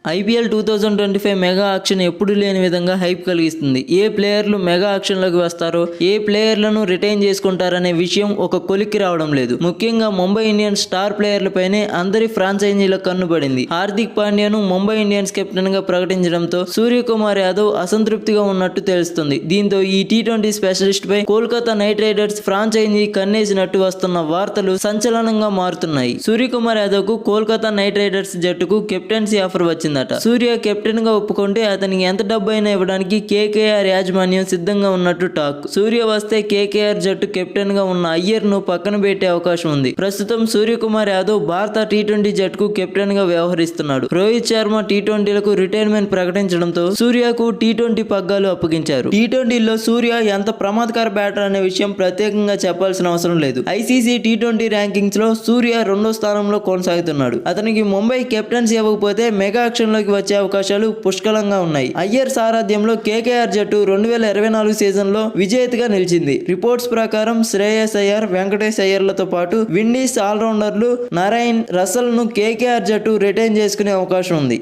IPL 2025 mega auction ఎప్పుడు లేని విధంగా హైప్ కలిగిస్తుంది. ఏ ప్లేయర్లు మెగా ఆక్షన్లోకి వస్తారో, ఏ ప్లేయర్లను రిటైన్ చేసుకుంటారనే విషయం ఒక కొలిక్కి రావడం లేదు. ముఖ్యంగా ముంబై ఇండియన్స్ స్టార్ ప్లేయర్లపైనే అందరి ఫ్రాంచైజీల కన్నుపడింది. హార్దిక్ పాండ్యాను ముంబై ఇండియన్స్ కెప్టెన్ గా ప్రకటించడంతో సూర్యకుమార్ యాదవ్ అసంతృప్తిగా ఉన్నట్టు తెలుస్తుంది. దీంతో ఈ టీ20 స్పెషలిస్ట్ పై కోల్కతా నైట్ రైడర్స్ ఫ్రాంచైజీ కన్నేసినట్టు వస్తున్న వార్తలు సంచలనంగా మారుతున్నాయి. సూర్యకుమార్ యాదవ్ కు కోల్కతా నైట్ రైడర్స్ జట్టుకు కెప్టెన్సీ ఆఫర్ వచ్చింది. సూర్య కెప్టెన్ గా ఒప్పుకుంటే అతనికి ఎంత డబ్బు అయినా ఇవ్వడానికి కేకేఆర్ యాజమాన్యం సిద్ధంగా ఉన్నట్టు టాక్. సూర్య వస్తే కేకేఆర్ జట్టు కెప్టెన్ గా ఉన్న అయ్యర్ ను పక్కన పెట్టే అవకాశం ఉంది. ప్రస్తుతం సూర్యకుమార్ యాదవ్ భారత టీ20 జట్టుకు కెప్టెన్ గా వ్యవహరిస్తున్నాడు. రోహిత్ శర్మ టీ20లకు రిటైర్మెంట్ ప్రకటించడంతో సూర్యకు టీ20 పగ్గాలు అప్పగించారు. టీ20లో సూర్య ఎంత ప్రమాదకర బ్యాటర్ అనే విషయం ప్రత్యేకంగా చెప్పాల్సిన అవసరం లేదు. ఐసీసీ టీ20 ర్యాంకింగ్స్ లో సూర్య 2వ స్థానంలో కొనసాగుతున్నాడు. అతనికి ముంబై కెప్టెన్సీ ఇవ్వకపోతే మెగా లోకి వచ్చే అవకాశాలు పుష్కలంగా ఉన్నాయి. అయ్యర్ సారథ్యంలో కేకేఆర్ జట్టు 2024 సీజన్ లో విజేతగా నిలిచింది. రిపోర్ట్స్ ప్రకారం శ్రేయస్ అయ్యర్, వెంకటేష్ అయ్యర్లతో పాటు విండీస్ ఆల్రౌండర్లు నారాయణ్ రసల్ ను కేకేఆర్ జట్టు రిటైన్ చేసుకునే అవకాశం ఉంది.